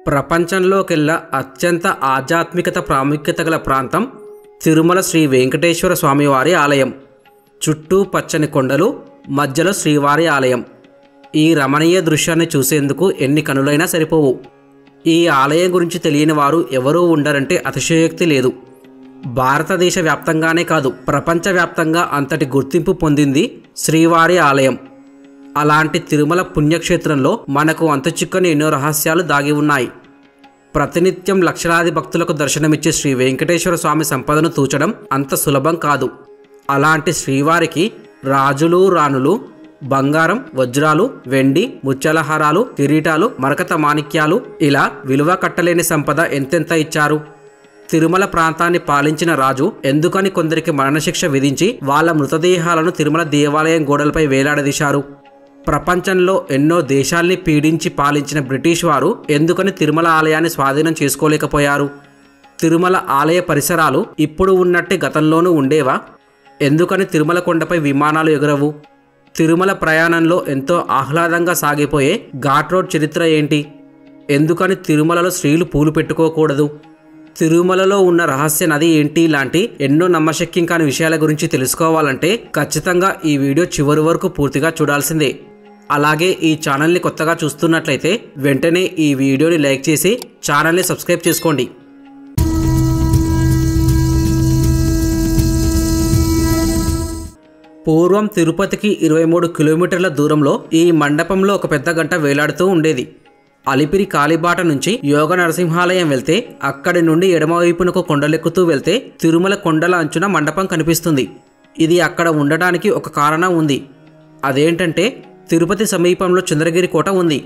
ప్రపంచంలోకెల్లా అత్యంత ఆధ్యాత్మికత ప్రాముఖ్యత గల ప్రాంతం తిరుమల శ్రీ వెంకటేశ్వర స్వామివారి ఆలయం. చుట్టూ పచ్చని కొండలు, మధ్యలో శ్రీవారి ఆలయం. ఈ రమణీయ దృశ్యాన్ని చూసేందుకు ఎన్ని కనులైనా సరిపోవు. ఈ ఆలయం గురించి తెలియని వారు ఎవరూ ఉండరంటే అతిశయోక్తి లేదు. భారతదేశ వ్యాప్తంగానే కాదు, ప్రపంచవ్యాప్తంగా అంతటి గుర్తింపు పొందింది శ్రీవారి ఆలయం. అలాంటి తిరుమల పుణ్యక్షేత్రంలో మనకు అంతుచిక్కని ఎన్నో రహస్యాలు దాగి ఉన్నాయి. ప్రతినిత్యం లక్షలాది భక్తులకు దర్శనమిచ్చే శ్రీ వెంకటేశ్వర స్వామి సంపదను తూచడం అంత సులభం కాదు. అలాంటి శ్రీవారికి రాజులు, రాణులు బంగారం, వజ్రాలు, వెండి, ముత్యాలహారాలు, కిరీటాలు, మరకత మాణిక్యాలు ఇలా విలువ కట్టలేని సంపద ఎంతెంత ఇచ్చారు. తిరుమల ప్రాంతాన్ని పాలించిన రాజు ఎందుకని కొందరికి మరణశిక్ష విధించి వాళ్ళ మృతదేహాలను తిరుమల దేవాలయం గోడలపై వేలాడదీశారు. ప్రపంచంలో ఎన్నో దేశాల్ని పీడించి పాలించిన బ్రిటిష్ వారు ఎందుకని తిరుమల ఆలయాన్ని స్వాధీనం చేసుకోలేకపోయారు. తిరుమల ఆలయ పరిసరాలు ఇప్పుడు ఉన్నట్టే గతంలోనూ ఉండేవా? ఎందుకని తిరుమల కొండపై విమానాలు ఎగరవు? తిరుమల ప్రయాణంలో ఎంతో ఆహ్లాదంగా సాగిపోయే ఘాట్ రోడ్ చరిత్ర ఏంటి? ఎందుకని తిరుమలలో స్త్రీలు పూలు పెట్టుకోకూడదు? తిరుమలలో ఉన్న రహస్య నది ఏంటి? లాంటి ఎన్నో నమ్మశక్యం కాని విషయాల గురించి తెలుసుకోవాలంటే ఖచ్చితంగా ఈ వీడియో చివరి వరకు పూర్తిగా చూడాల్సిందే. అలాగే ఈ ఛానల్ని కొత్తగా చూస్తున్నట్లయితే వెంటనే ఈ వీడియోని లైక్ చేసి ఛానల్ని సబ్స్క్రైబ్ చేసుకోండి. పూర్వం తిరుపతికి 23 కిలోమీటర్ల దూరంలో ఈ మండపంలో ఒక పెద్ద గంట వేలాడుతూ ఉండేది. అలిపిరి కాలిబాట నుంచి యోగ నరసింహాలయం వెళ్తే అక్కడి నుండి ఎడమవైపునకు కొండలెక్కుతూ వెళ్తే తిరుమల కొండల అంచున మండపం కనిపిస్తుంది. ఇది అక్కడ ఉండడానికి ఒక కారణం ఉంది. అదేంటంటే తిరుపతి సమీపంలో చంద్రగిరి కోట ఉంది.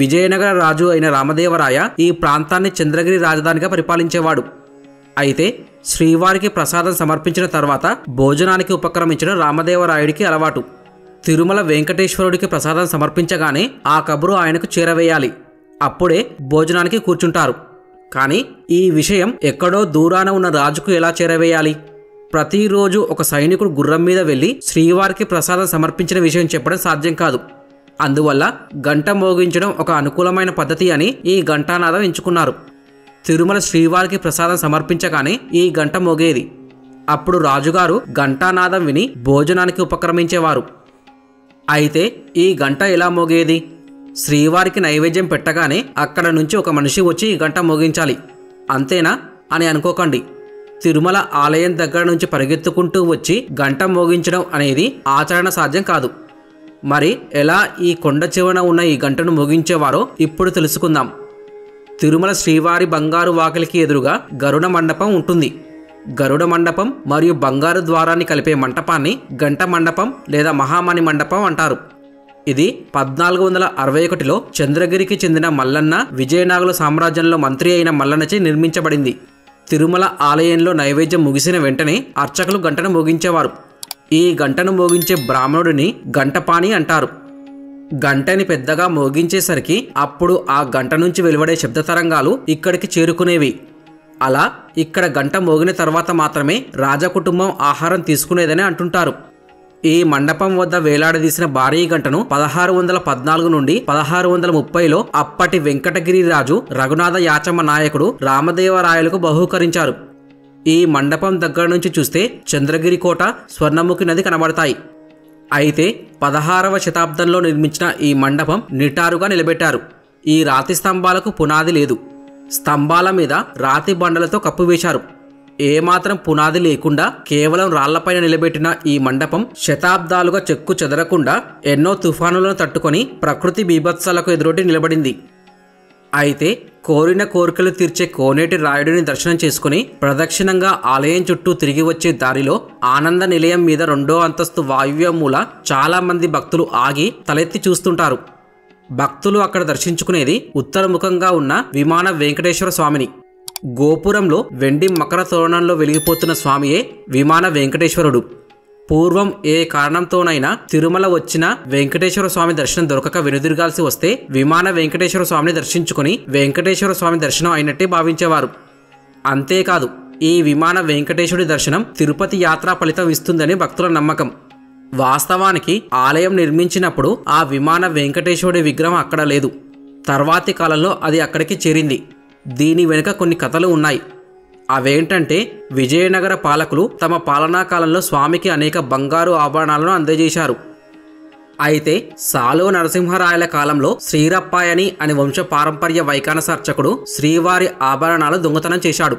విజయనగర రాజు అయిన రామదేవరాయ ఈ ప్రాంతాన్ని చంద్రగిరి రాజధానిగా పరిపాలించేవాడు. అయితే శ్రీవారికి ప్రసాదం సమర్పించిన తర్వాత భోజనానికి ఉపక్రమించడం రామదేవరాయుడికి అలవాటు. తిరుమల వెంకటేశ్వరుడికి ప్రసాదం సమర్పించగానే ఆ కబురు ఆయనకు చేరవేయాలి. అప్పుడే భోజనానికి కూర్చుంటారు. కానీ ఈ విషయం ఎక్కడో దూరాన ఉన్న రాజుకు ఎలా చేరవేయాలి? ప్రతిరోజు ఒక సైనికుడు గుర్రం మీద వెళ్ళి శ్రీవారికి ప్రసాదం సమర్పించిన విషయం చెప్పడం సాధ్యం కాదు. అందువల్ల గంట మోగించడం ఒక అనుకూలమైన పద్ధతి అని ఈ ఘంటానాదం ఎంచుకున్నారు. తిరుమల శ్రీవారికి ప్రసాదం సమర్పించగానే ఈ గంట మోగేది. అప్పుడు రాజుగారు ఘంటానాదం విని భోజనానికి ఉపక్రమించేవారు. అయితే ఈ గంట ఎలా మోగేది? శ్రీవారికి నైవేద్యం పెట్టగానే అక్కడ నుంచి ఒక మనిషి వచ్చి ఈ గంట మోగించాలి, అంతేనా అని అనుకోకండి. తిరుమల ఆలయం దగ్గర నుంచి పరిగెత్తుకుంటూ వచ్చి గంట మోగించడం అనేది ఆచరణ సాధ్యం కాదు. మరి ఎలా ఈ కొండ చివరన ఉన్న ఈ గంటను మోగించేవారో ఇప్పుడు తెలుసుకుందాం. తిరుమల శ్రీవారి బంగారు వాకిలికి ఎదురుగా గరుడ మండపం ఉంటుంది. గరుడ మండపం మరియు బంగారు ద్వారాన్ని కలిపే మంటపాన్ని గంట మండపం లేదా మహామణి మండపం అంటారు. ఇది 1461లో చంద్రగిరికి చెందిన మల్లన్న, విజయనగర సామ్రాజ్యంలో మంత్రి అయిన మల్లన్నచే నిర్మించబడింది. తిరుమల ఆలయంలో నైవేద్యం ముగిసిన వెంటనే అర్చకులు గంటను మోగించేవారు. ఈ గంటను మోగించే బ్రాహ్మణుడిని గంటపాణి అంటారు. గంటని పెద్దగా మోగించేసరికి అప్పుడు ఆ గంట నుంచి వెలువడే శబ్ద తరంగాలు ఇక్కడికి చేరుకునేవి. అలా ఇక్కడ గంట మోగిన తర్వాత మాత్రమే రాజకుటుంబం ఆహారం తీసుకునేదని అంటుంటారు. ఈ మండపం వద్ద వేలాడదీసిన భారీ గంటను 1614 నుండి 1630లో అప్పటి వెంకటగిరి రాజు రఘునాథ యాచమ్మ నాయకుడు రామదేవరాయలకు బహూకరించారు. ఈ మండపం దగ్గర నుంచి చూస్తే చంద్రగిరి కోట, స్వర్ణముఖి నది కనబడతాయి. అయితే 16వ శతాబ్దంలో నిర్మించిన ఈ మండపం నిటారుగా నిలబెట్టారు. ఈ రాతి స్తంభాలకు పునాది లేదు. స్తంభాల మీద రాతి బండలతో కప్పివేశారు. ఏమాత్రం పునాది లేకుండా కేవలం రాళ్లపైన నిలబెట్టిన ఈ మండపం శతాబ్దాలుగా చెక్కు చెదరకుండా ఎన్నో తుఫానులను తట్టుకొని ప్రకృతి బీభత్సాలకు ఎదురొడ్డి నిలబడింది. అయితే కోరిన కోరికలు తీర్చే కోనేటి రాయుడిని దర్శనం చేసుకుని ప్రదక్షిణంగా ఆలయం చుట్టూ తిరిగి వచ్చే దారిలో ఆనంద నిలయం మీద 2వ అంతస్తు వాయువ్య మూల చాలా మంది భక్తులు ఆగి తలెత్తి చూస్తుంటారు. భక్తులు అక్కడ దర్శించుకునేది ఉత్తరముఖంగా ఉన్న విమాన వెంకటేశ్వర స్వామిని. గోపురంలో వెండి మకర తోరణంలో వెలిగిపోతున్న స్వామియే విమాన వెంకటేశ్వరుడు. పూర్వం ఏ కారణంతోనైనా తిరుమల వచ్చిన వెంకటేశ్వర స్వామి దర్శనం దొరకక వెనుదిరగాల్సి వస్తే విమాన వెంకటేశ్వర స్వామిని దర్శించుకుని వెంకటేశ్వర స్వామి దర్శనం అయినట్టే భావించేవారు. అంతేకాదు, ఈ విమాన వెంకటేశ్వరుడి దర్శనం తిరుపతి యాత్రా ఫలితం ఇస్తుందని భక్తుల నమ్మకం. వాస్తవానికి ఆలయం నిర్మించినప్పుడు ఆ విమాన వెంకటేశ్వరుడి విగ్రహం అక్కడ లేదు. తర్వాతి కాలంలో అది అక్కడికి చేరింది. దీని వెనుక కొన్ని కథలు ఉన్నాయి. అవేంటంటే, విజయనగర పాలకులు తమ పాలనా కాలంలో స్వామికి అనేక బంగారు ఆభరణాలను అందజేశారు. అయితే సాలో నరసింహరాయల కాలంలో శ్రీరప్పాయని అనే వంశపారంపర్య వైకానస అర్చకుడు శ్రీవారి ఆభరణాలు దొంగతనం చేశాడు.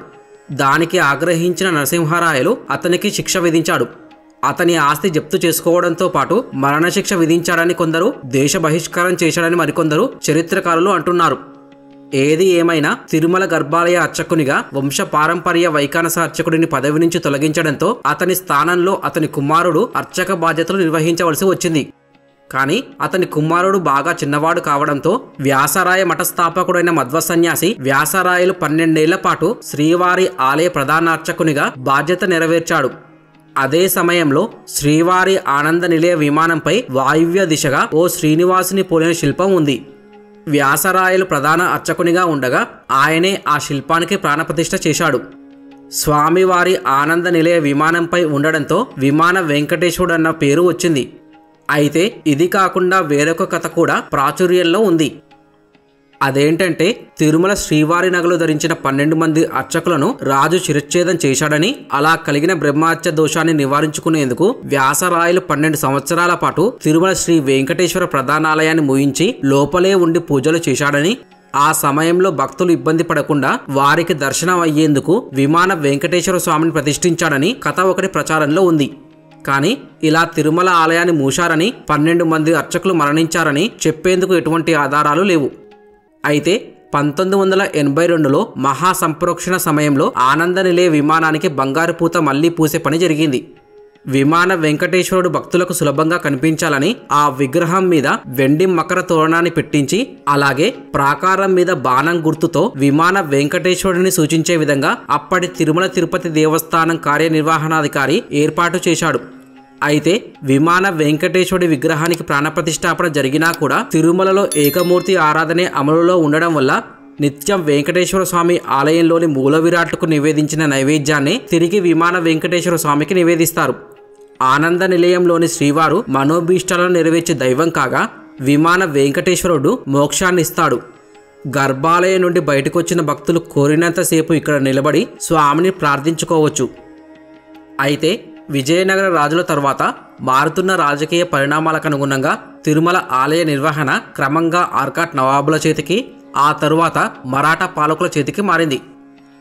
దానికి ఆగ్రహించిన నరసింహరాయలు అతనికి శిక్ష విధించాడు. అతని ఆస్తి జప్తు చేసుకోవడంతో పాటు మరణశిక్ష విధించాడని కొందరు, దేశ బహిష్కారం చేశాడని మరికొందరు చరిత్రకారులు అంటున్నారు. ఏది ఏమైనా తిరుమల గర్భాలయ అర్చకునిగా వంశపారంపర్య వైకానస అర్చకుడిని పదవి నుంచి తొలగించడంతో అతని స్థానంలో అతని కుమారుడు అర్చక బాధ్యతలు నిర్వహించవలసి వచ్చింది. కానీ అతని కుమారుడు బాగా చిన్నవాడు కావడంతో వ్యాసరాయ మఠస్థాపకుడైన మధ్వ సన్యాసి వ్యాసరాయలు 12 ఏళ్ల పాటు శ్రీవారి ఆలయ ప్రధాన అర్చకునిగా బాధ్యత నెరవేర్చాడు. అదే సమయంలో శ్రీవారి ఆనంద నిలయ విమానంపై వాయువ్య దిశగా ఓ శ్రీనివాసుని పోలిన శిల్పం ఉంది. వ్యాసరాయలు ప్రధాన అర్చకునిగా ఉండగా ఆయనే ఆ శిల్పానికి ప్రాణప్రతిష్ఠ చేశాడు. స్వామివారి ఆనంద నిలయ విమానంపై ఉండడంతో విమాన వెంకటేశ్వరుడు అన్న పేరు వచ్చింది. అయితే ఇది కాకుండా వేరొక కథ కూడా ప్రాచుర్యంలో ఉంది. అదేంటంటే, తిరుమల శ్రీవారి నగలు ధరించిన 12 మంది అర్చకులను రాజు శిరచ్ఛేదం చేశాడని, అలా కలిగిన బ్రహ్మహత్య దోషాన్ని నివారించుకునేందుకు వ్యాసరాయలు 12 సంవత్సరాల పాటు తిరుమల శ్రీ వెంకటేశ్వర ప్రధానాలయాన్ని మూయించి లోపలే ఉండి పూజలు చేశాడని, ఆ సమయంలో భక్తులు ఇబ్బంది పడకుండా వారికి దర్శనం అయ్యేందుకు విమాన వెంకటేశ్వర స్వామిని ప్రతిష్ఠించాడని కథ ఒకటి ప్రచారంలో ఉంది. కానీ ఇలా తిరుమల ఆలయాన్ని మూశారని, 12 మంది అర్చకులు మరణించారని చెప్పేందుకు ఎటువంటి ఆధారాలు లేవు. అయితే 1982లో మహాసంప్రోక్షణ సమయంలో ఆనంద నిలయ విమానానికి బంగారు పూత మళ్లీ పూసే పని జరిగింది. విమాన వెంకటేశ్వరుడు భక్తులకు సులభంగా కనిపించాలని ఆ విగ్రహం మీద వెండి మకర తోరణాన్ని పెట్టించి, అలాగే ప్రాకారం మీద బాణం గుర్తుతో విమాన వెంకటేశ్వరుడిని సూచించే విధంగా అప్పటి తిరుమల తిరుపతి దేవస్థానం కార్యనిర్వహణాధికారి ఏర్పాటు చేశాడు. అయితే విమాన వెంకటేశ్వరుడి విగ్రహానికి ప్రాణప్రతిష్ఠాపన జరిగినా కూడా తిరుమలలో ఏకమూర్తి ఆరాధనే అమలులో ఉండడం వల్ల నిత్యం వెంకటేశ్వర స్వామి ఆలయంలోని మూల విరాట్కు నివేదించిన నైవేద్యాన్ని తిరిగి విమాన వెంకటేశ్వర స్వామికి నివేదిస్తారు. ఆనంద నిలయంలోని శ్రీవారు మనోభీష్టాలను నెరవేర్చే దైవం కాగా విమాన వెంకటేశ్వరుడు మోక్షాన్ని ఇస్తాడు. గర్భాలయం నుండి బయటకొచ్చిన భక్తులు కోరినంతసేపు ఇక్కడ నిలబడి స్వామిని ప్రార్థించుకోవచ్చు. అయితే విజయనగర రాజుల తర్వాత మారుతున్న రాజకీయ పరిణామాలకు అనుగుణంగా తిరుమల ఆలయ నిర్వహణ క్రమంగా ఆర్కాట్ నవాబుల చేతికి, ఆ తరువాత మరాఠా పాలకుల చేతికి మారింది.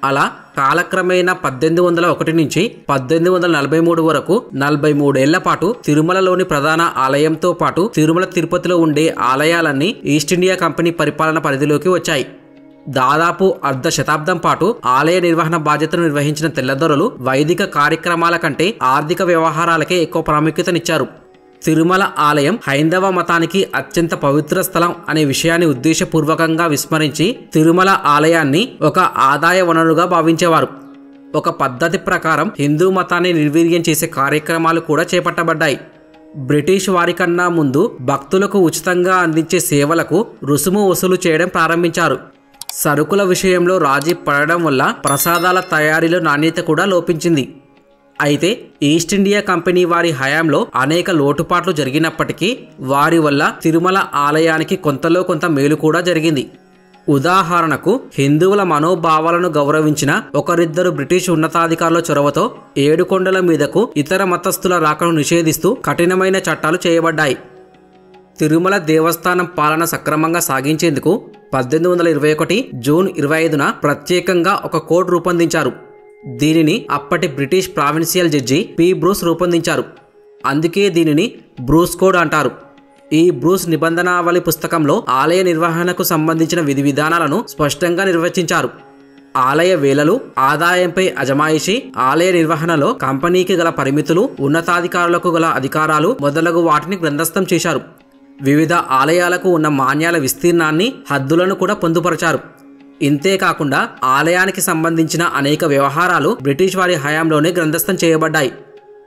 అలా కాలక్రమేణా 1801 నుంచి 1843 వరకు 43 ఏళ్ల పాటు తిరుమలలోని ప్రధాన ఆలయంతో పాటు తిరుమల తిరుపతిలో ఉండే ఆలయాలన్నీ ఈస్ట్ ఇండియా కంపెనీ పరిపాలన పరిధిలోకి వచ్చాయి. దాదాపు అర్ధ శతాబ్దం పాటు ఆలయ నిర్వహణ బాధ్యతను నిర్వహించిన తెల్లదొరలు వైదిక కార్యక్రమాల కంటే ఆర్థిక వ్యవహారాలకే ఎక్కువ ప్రాముఖ్యతనిచ్చారు. తిరుమల ఆలయం హైందవ మతానికి అత్యంత పవిత్ర స్థలం అనే విషయాన్ని ఉద్దేశపూర్వకంగా విస్మరించి తిరుమల ఆలయాన్ని ఒక ఆదాయ వనరుగా భావించేవారు. ఒక పద్ధతి ప్రకారం హిందూ మతాన్ని నిర్వీర్యం చేసే కార్యక్రమాలు కూడా చేపట్టబడ్డాయి. బ్రిటిష్ వారికన్నా ముందు భక్తులకు ఉచితంగా అందించే సేవలకు రుసుము వసూలు చేయడం ప్రారంభించారు. సరుకుల విషయంలో రాజీ పడడం వల్ల ప్రసాదాల తయారీలో నాణ్యత కూడా లోపించింది. అయితే ఈస్ట్ ఇండియా కంపెనీ వారి హయాంలో అనేక లోటుపాట్లు జరిగినప్పటికీ వారి వల్ల తిరుమల ఆలయానికి కొంతలో కొంత మేలు కూడా జరిగింది. ఉదాహరణకు హిందువుల మనోభావాలను గౌరవించిన ఒకరిద్దరు బ్రిటిష్ ఉన్నతాధికారుల చొరవతో ఏడుకొండల మీదకు ఇతర మతస్థుల రాకను నిషేధిస్తూ కఠినమైన చట్టాలు చేయబడ్డాయి. తిరుమల దేవస్థానం పాలన సక్రమంగా సాగించేందుకు 1821 జూన్ 25న ప్రత్యేకంగా ఒక కోడ్ రూపొందించారు. దీనిని అప్పటి British provincial judge P. Bruce రూపొందించారు. అందుకే దీనిని బ్రూస్ కోడ్ అంటారు. ఈ బ్రూస్ నిబంధనావళి పుస్తకంలో ఆలయ నిర్వహణకు సంబంధించిన విధి విధానాలను స్పష్టంగా నిర్వచించారు. ఆలయ వేళలు, ఆదాయంపై అజమాయిషీ, ఆలయ నిర్వహణలో కంపెనీకి గల పరిమితులు, ఉన్నతాధికారులకు గల అధికారాలు మొదలగు వాటిని గ్రంథస్థం చేశారు. వివిధ ఆలయాలకు ఉన్న మాన్యాల విస్తీర్ణాన్ని, హద్దులను కూడా పొందుపరచారు. ఇంతేకాకుండా ఆలయానికి సంబంధించిన అనేక వ్యవహారాలు బ్రిటిష్ వారి హయాంలోనే గ్రంథస్థం చేయబడ్డాయి.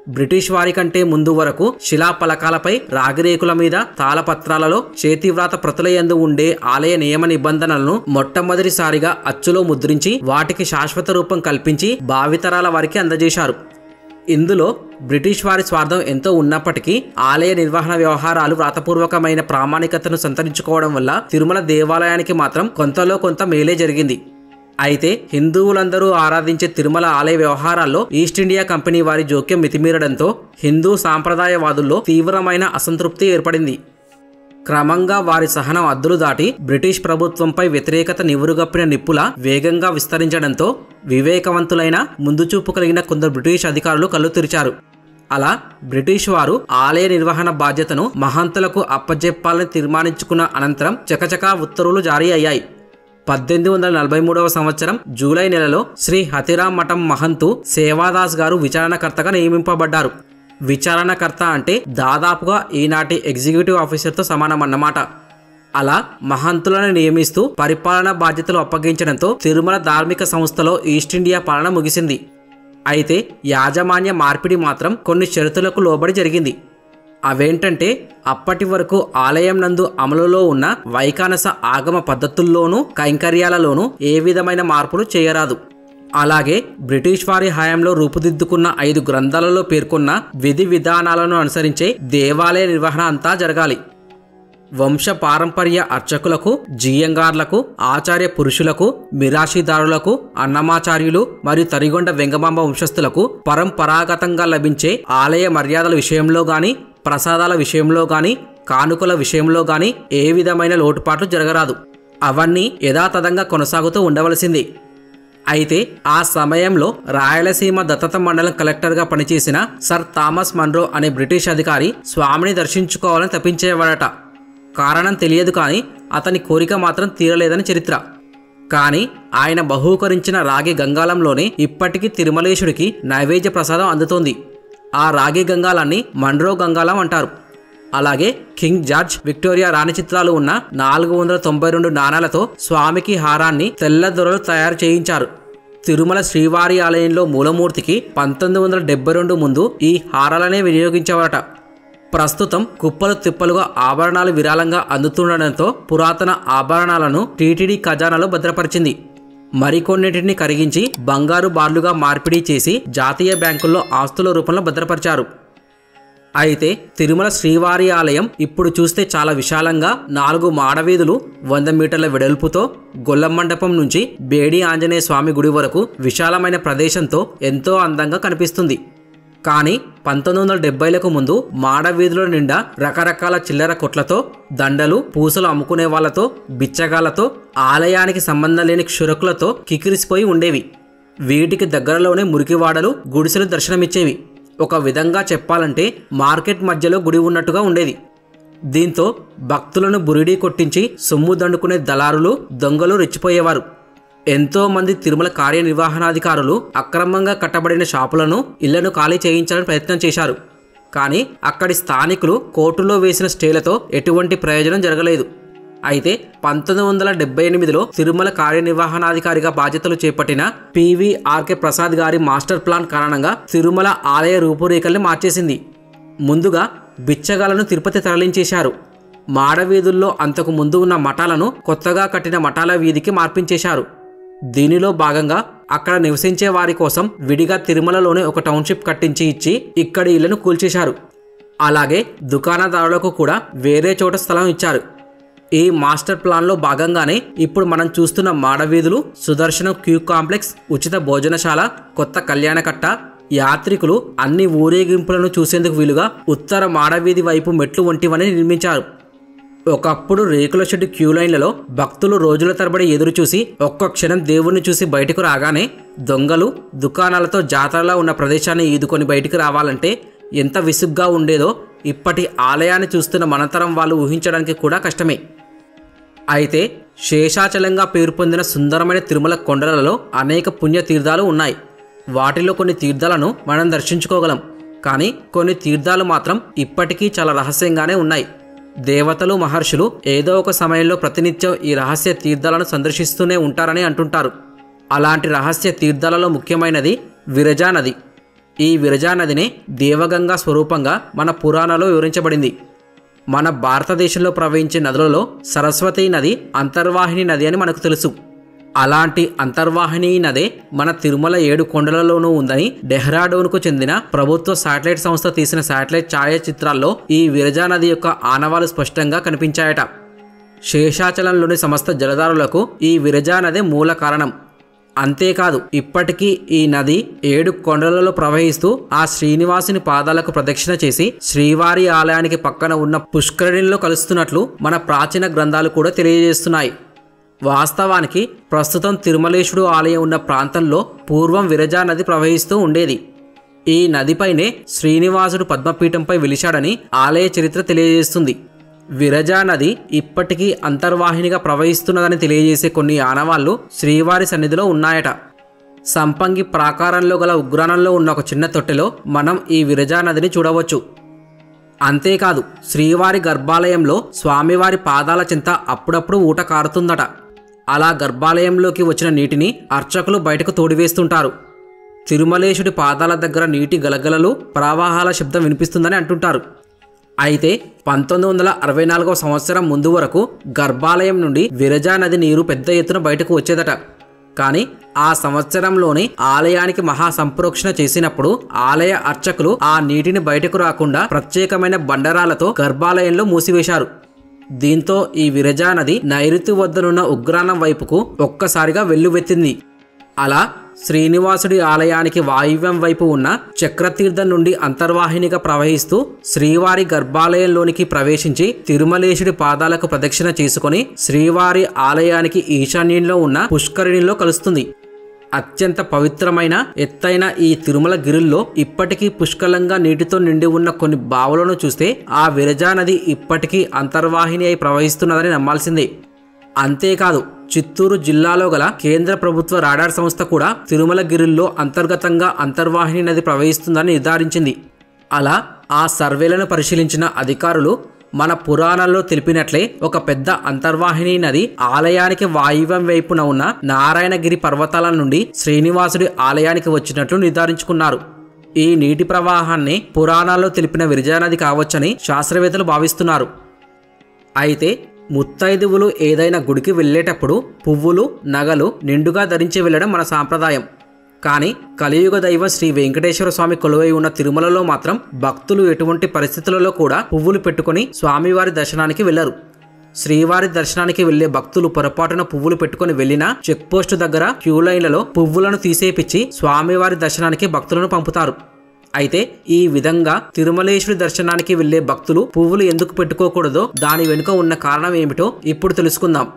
బ్రిటిష్ వారి కంటే ముందు వరకు శిలాపలకాలపై, రాగిరేకుల మీద, తాళపత్రాలలో, చేతివ్రాత ప్రతులయందు ఉండే ఆలయ నియమ నిబంధనలను మొట్టమొదటిసారిగా అచ్చులో ముద్రించి వాటికి శాశ్వత రూపం కల్పించి భావితరాల వారికి అందజేశారు. ఇందులో బ్రిటిష్ వారి స్వార్థం ఎంతో ఉన్నప్పటికీ ఆలయ నిర్వహణ వ్యవహారాలు వ్రాతపూర్వకమైన ప్రామాణికతను సంతరించుకోవడం వల్ల తిరుమల దేవాలయానికి మాత్రం కొంతలో కొంత మేలే జరిగింది. అయితే హిందువులందరూ ఆరాధించే తిరుమల ఆలయ వ్యవహారాల్లో ఈస్ట్ ఇండియా కంపెనీ వారి జోక్యం మితిమీరడంతో హిందూ సాంప్రదాయవాదుల్లో తీవ్రమైన అసంతృప్తి ఏర్పడింది. క్రమంగా వారి సహనం అద్దులు దాటి బ్రిటిష్ ప్రభుత్వంపై వ్యతిరేకత నివురుగప్పిన నిప్పుల వేగంగా విస్తరించడంతో వివేకవంతులైన ముందుచూపు కలిగిన కొందరు బ్రిటిష్ అధికారులు కళ్ళు తెరిచారు. అలా బ్రిటిష్ వారు ఆలయ నిర్వహణ బాధ్యతను మహంతులకు అప్పజెప్పాలని తీర్మానించుకున్న అనంతరం చకచకా ఉత్తర్వులు జారీ అయ్యాయి. 1843 సంవత్సరం జూలై నెలలో శ్రీ హతిరామ్ మఠం మహంతు సేవాదాస్ గారు విచారణకర్తగా నియమింపబడ్డారు. విచారణకర్త అంటే దాదాపుగా ఈనాటి ఎగ్జిక్యూటివ్ ఆఫీసర్తో సమానమన్నమాట. అలా మహంతులను నియమిస్తూ పరిపాలనా బాధ్యతలు అప్పగించడంతో తిరుమల ధార్మిక సంస్థలో ఈస్ట్ ఇండియా పాలన ముగిసింది. అయితే యాజమాన్య మార్పిడి మాత్రం కొన్ని షరతులకు లోబడి జరిగింది. అవేంటంటే అప్పటి వరకు ఆలయం నందు అమలులో ఉన్న వైకానస ఆగమ పద్ధతుల్లోనూ కైంకర్యాలలోనూ ఏ విధమైన మార్పులు చేయరాదు. అలాగే బ్రిటిష్ వారి హయాంలో రూపుదిద్దుకున్న 5 గ్రంథాలలో పేర్కొన్న విధి విధానాలను అనుసరించే దేవాలయ నిర్వహణ అంతా జరగాలి. వంశ పారంపర్య అర్చకులకు, జీయంగార్లకు, ఆచార్య పురుషులకు, మిరాషిదారులకు, అన్నమాచార్యులు మరియు తరిగొండ వెంగమాంబ వంశస్థులకు పరంపరాగతంగా లభించే ఆలయ మర్యాదల విషయంలో గాని, ప్రసాదాల విషయంలో గాని, కానుకల విషయంలో గాని ఏ విధమైన లోటుపాట్లు జరగరాదు. అవన్నీ యథాతథంగా కొనసాగుతూ ఉండవలసింది. అయితే ఆ సమయంలో రాయలసీమ దత్తత మండలం కలెక్టర్గా పనిచేసిన సర్ థామస్ మన్రో అనే బ్రిటిష్ అధికారి స్వామిని దర్శించుకోవాలని తప్పించేవాడట. కారణం తెలియదు కానీ అతని కోరిక మాత్రం తీరలేదని చరిత్ర. కానీ ఆయన బహూకరించిన రాగి గంగాలంలోనే ఇప్పటికీ తిరుమలేశుడికి నైవేద్య ప్రసాదం అందుతోంది. ఆ రాగి గంగాలాన్ని మన్రో గంగాలం అంటారు. అలాగే కింగ్ జార్జ్, విక్టోరియా రాణి చిత్రాలు ఉన్న 492 నాణాలతో స్వామికి హారాన్ని తెల్ల దొరలు తయారు చేయించారు. తిరుమల శ్రీవారి ఆలయంలో మూలమూర్తికి 1972 ముందు ఈ హారాలనే వినియోగించేవారట. ప్రస్తుతం కుప్పలు తిప్పలుగా ఆభరణాలు విరాళంగా అందుతుండడంతో పురాతన ఆభరణాలను టీటీడీ ఖజానాలో భద్రపరిచింది. మరికొన్నింటిని కరిగించి బంగారు బార్లుగా మార్పిడి చేసి జాతీయ బ్యాంకుల్లో ఆస్తుల రూపంలో భద్రపరిచారు. అయితే తిరుమల శ్రీవారి ఆలయం ఇప్పుడు చూస్తే చాలా విశాలంగా 4 మాడవీధులు, 100 మీటర్ల వెడల్పుతో గొల్ల మండపం నుంచి బేడి ఆంజనేయ స్వామి గుడి వరకు విశాలమైన ప్రదేశంతో ఎంతో అందంగా కనిపిస్తుంది. కానీ 1970లకు ముందు మాడవీధుల నిండా రకరకాల చిల్లర కొట్లతో, దండలు, పూసలు అమ్ముకునే వాళ్లతో, బిచ్చగాళ్లతో, ఆలయానికి సంబంధం లేని క్షురకులతో కికిరిసిపోయి ఉండేవి. వీటికి దగ్గరలోనే మురికివాడలు, గుడిసెలు దర్శనమిచ్చేవి. ఒక విధంగా చెప్పాలంటే మార్కెట్ మధ్యలో గుడి ఉన్నట్టుగా ఉండేది. దీంతో భక్తులను బురిడీ కొట్టించి సొమ్ము దండుకునే దళారులు, దొంగలు రెచ్చిపోయేవారు. ఎంతో మంది తిరుమల కార్యనిర్వహణాధికారులు అక్రమంగా కట్టబడిన షాపులను, ఇళ్లను ఖాళీ చేయించాలని ప్రయత్నం చేశారు. కానీ అక్కడి స్థానికులు కోర్టులో వేసిన స్టేలతో ఎటువంటి ప్రయోజనం జరగలేదు. అయితే 1978లో తిరుమల కార్యనిర్వహణాధికారిగా బాధ్యతలు చేపట్టిన పివిఆర్కే ప్రసాద్ గారి మాస్టర్ ప్లాన్ కారణంగా తిరుమల ఆలయ రూపురేఖల్ని మార్చేసింది. ముందుగా బిచ్చగాలను తిరుపతి తరలించేశారు. మాడవీధుల్లో అంతకు ముందు ఉన్న మఠాలను కొత్తగా కట్టిన మఠాల వీధికి మార్పించేశారు. దీనిలో భాగంగా అక్కడ నివసించే వారి కోసం విడిగా తిరుమలలోనే ఒక టౌన్షిప్ కట్టించి ఇచ్చి ఇక్కడి ఇళ్లను కూల్చేశారు. అలాగే దుకాణదారులకు కూడా వేరే చోట స్థలం ఇచ్చారు. ఈ మాస్టర్ ప్లాన్లో భాగంగానే ఇప్పుడు మనం చూస్తున్న మాడవీధులు, సుదర్శనం క్యూ కాంప్లెక్స్, ఉచిత భోజనశాల, కొత్త కళ్యాణకట్ట, యాత్రికులు అన్ని ఊరేగింపులను చూసేందుకు వీలుగా ఉత్తర మాడవీధి వైపు మెట్లు వంటివని నిర్మించారు. ఒకప్పుడు రేకుల షెడ్డు క్యూ లైన్లలో భక్తులు రోజుల తరబడి ఎదురు చూసి ఒక్క క్షణం దేవుణ్ణి చూసి బయటకు రాగానే దొంగలు దుకాణాలతో జాతరలా ఉన్న ప్రదేశాన్ని ఈదుకొని బయటికి రావాలంటే ఎంత విసుగ్గా ఉండేదో ఇప్పటి ఆలయాన్ని చూస్తున్న మనతరం వాళ్ళు ఊహించడానికి కూడా కష్టమే. అయితే శేషాచలంగా పేరు పొందిన సుందరమైన తిరుమల కొండలలో అనేక పుణ్యతీర్థాలు ఉన్నాయి. వాటిలో కొన్ని తీర్థాలను మనం దర్శించుకోగలం. కానీ కొన్ని తీర్థాలు మాత్రం ఇప్పటికీ చాలా రహస్యంగానే ఉన్నాయి. దేవతలు, మహర్షులు ఏదో ఒక సమయంలో ప్రతినిత్యం ఈ రహస్య తీర్థాలను సందర్శిస్తూనే ఉంటారని అంటుంటారు. అలాంటి రహస్య తీర్థాలలో ముఖ్యమైనది విరజా నది. ఈ విరజా నదినే దేవగంగా స్వరూపంగా మన పురాణాల్లో వివరించబడింది. మన భారతదేశంలో ప్రవహించే నదులలో సరస్వతీ నది అంతర్వాహిని నది అని మనకు తెలుసు. అలాంటి అంతర్వాహిని నదే మన తిరుమల 7 కొండలలోనూ ఉందని డెహ్రాడూన్కు చెందిన ప్రభుత్వ శాటిలైట్ సంస్థ తీసిన శాటిలైట్ ఛాయాచిత్రాల్లో ఈ విరజా నది యొక్క ఆనవాలు స్పష్టంగా కనిపించాయట. శేషాచలంలోని సమస్త జలధారులకు ఈ విరజా నదే మూల కారణం. అంతేకాదు ఇప్పటికీ ఈ నది 7 కొండలలో ప్రవహిస్తూ ఆ శ్రీనివాసుని పాదాలకు ప్రదక్షిణ చేసి శ్రీవారి ఆలయానికి పక్కన ఉన్న పుష్కరిణిలో కలుస్తున్నట్లు మన ప్రాచీన గ్రంథాలు కూడా తెలియజేస్తున్నాయి. వాస్తవానికి ప్రస్తుతం తిరుమలేశుడు ఆలయం ఉన్న ప్రాంతంలో పూర్వం విరజా నది ప్రవహిస్తూ ఉండేది. ఈ నదిపైనే శ్రీనివాసుడు పద్మపీఠంపై వెలిశాడని ఆలయ చరిత్ర తెలియజేస్తుంది. విరజా నది ఇప్పటికీ అంతర్వాహినిగా ప్రవహిస్తున్నదని తెలియజేసే కొన్ని ఆనవాళ్లు శ్రీవారి సన్నిధిలో ఉన్నాయట. సంపంగి ప్రాకారంలో గల ఉగ్రాణంలో ఉన్న ఒక చిన్న తొట్టెలో మనం ఈ విరజా నదిని చూడవచ్చు. అంతేకాదు శ్రీవారి గర్భాలయంలో స్వామివారి పాదాల చెంత అప్పుడప్పుడు ఊట కారుతుందట. అలా గర్భాలయంలోకి వచ్చిన నీటిని అర్చకులు బయటకు తోడివేస్తుంటారు. తిరుమలేశుడి పాదాల దగ్గర నీటి గలగలలు ప్రవాహాల శబ్దం వినిపిస్తుందని అంటుంటారు. అయితే 1964వ సంవత్సరం ముందు వరకు గర్భాలయం నుండి విరజా నది నీరు పెద్ద ఎత్తున బయటకు వచ్చేదట. కానీ ఆ సంవత్సరంలోనే ఆలయానికి మహాసంప్రోక్షణ చేసినప్పుడు ఆలయ అర్చకులు ఆ నీటిని బయటకు రాకుండా ప్రత్యేకమైన బండరాలతో గర్భాలయంలో మూసివేశారు. దీంతో ఈ విరజా నది నైరుతి వద్దనున్న ఉగ్రాణం వైపుకు ఒక్కసారిగా వెల్లువెత్తింది. అలా శ్రీనివాసుడి ఆలయానికి వాయువ్యం వైపు ఉన్న చక్రతీర్థం నుండి అంతర్వాహినిగా ప్రవహిస్తూ శ్రీవారి గర్భాలయంలోనికి ప్రవేశించి తిరుమలేశుడి పాదాలకు ప్రదక్షిణ చేసుకుని శ్రీవారి ఆలయానికి ఈశాన్యంలో ఉన్న పుష్కరిణిలో కలుస్తుంది. అత్యంత పవిత్రమైన ఎత్తైన ఈ తిరుమల గిరుల్లో ఇప్పటికీ పుష్కలంగా నీటితో నిండి ఉన్న కొన్ని బావులను చూస్తే ఆ విరజా నది ఇప్పటికీ అంతర్వాహిని అయి ప్రవహిస్తున్నదని నమ్మాల్సిందే. అంతేకాదు చిత్తూరు జిల్లాలో గల కేంద్ర ప్రభుత్వ రాడార్ సంస్థ కూడా తిరుమల గిరుల్లో అంతర్గతంగా అంతర్వాహిని నది ప్రవహిస్తుందని నిర్ధారించింది. అలా ఆ సర్వేలను పరిశీలించిన అధికారులు మన పురాణాల్లో తెలిపినట్లే ఒక పెద్ద అంతర్వాహిని నది ఆలయానికి వాయువ్యం వైపున ఉన్న నారాయణగిరి పర్వతాల నుండి శ్రీనివాసుడి ఆలయానికి వచ్చినట్లు నిర్ధారించుకున్నారు. ఈ నీటి ప్రవాహాన్ని పురాణాల్లో తెలిపిన విరజా నది కావచ్చని శాస్త్రవేత్తలు భావిస్తున్నారు. అయితే ముత్తైదువులు ఏదైనా గుడికి వెళ్ళేటప్పుడు పువ్వులు, నగలు నిండుగా ధరించి వెళ్ళడం మన సాంప్రదాయం. కానీ కలియుగ దైవం శ్రీ వెంకటేశ్వర స్వామి కొలువై ఉన్న తిరుమలలో మాత్రం భక్తులు ఎటువంటి పరిస్థితులలో కూడా పువ్వులు పెట్టుకుని స్వామివారి దర్శనానికి వెళ్లరు. శ్రీవారి దర్శనానికి వెళ్లే భక్తులు పొరపాటున పువ్వులు పెట్టుకుని వెళ్లినా చెక్ పోస్టు దగ్గర క్యూ లైన్లలో పువ్వులను తీసేపిచ్చి స్వామివారి దర్శనానికి భక్తులను పంపుతారు. అయితే ఈ విధంగా తిరుమలేశుడి దర్శనానికి వెళ్లే భక్తులు పువ్వులు ఎందుకు పెట్టుకోకూడదో దాని వెనుక ఉన్న కారణం ఏమిటో ఇప్పుడు తెలుసుకుందాం.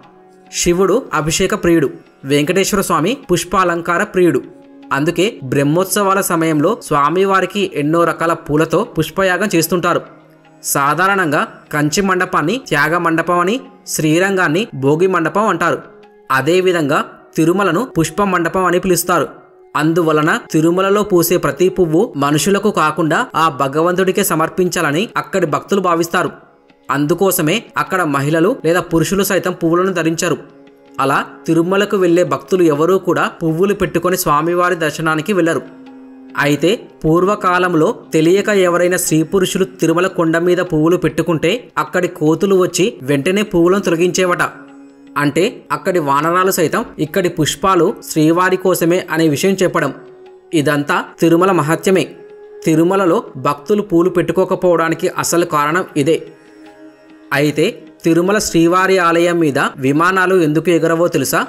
శివుడు అభిషేక ప్రియుడు, వెంకటేశ్వర స్వామి పుష్పాలంకార ప్రియుడు. అందుకే బ్రహ్మోత్సవాల సమయంలో స్వామివారికి ఎన్నో రకాల పూలతో పుష్పయాగం చేస్తుంటారు. సాధారణంగా కంచి మండపాన్ని త్యాగ మండపం అని, శ్రీరంగాన్ని భోగి మండపం అంటారు. అదేవిధంగా తిరుమలను పుష్ప మండపం అని పిలుస్తారు. అందువలన తిరుమలలో పూసే ప్రతి పువ్వు మనుషులకు కాకుండా ఆ భగవంతుడికే సమర్పించాలని అక్కడి భక్తులు భావిస్తారు. అందుకోసమే అక్కడ మహిళలు లేదా పురుషులు సైతం పువ్వులను ధరించారు. అలా తిరుమలకు వెళ్లే భక్తులు ఎవరూ కూడా పువ్వులు పెట్టుకొని స్వామివారి దర్శనానికి వెళ్లరు. అయితే పూర్వకాలంలో తెలియక ఎవరైనా స్త్రీ పురుషులు తిరుమల కొండ మీద పువ్వులు పెట్టుకుంటే అక్కడి కోతులు వచ్చి వెంటనే పువ్వులను తొలగించేవట. అంటే అక్కడి వానరాలు సైతం ఇక్కడి పుష్పాలు శ్రీవారి కోసమే అనే విషయం చెప్పడం. ఇదంతా తిరుమల మహత్యమే. తిరుమలలో భక్తులు పూలు పెట్టుకోకపోవడానికి అసలు కారణం ఇదే. అయితే తిరుమల శ్రీవారి ఆలయం మీద విమానాలు ఎందుకు ఎగరవో తెలుసా?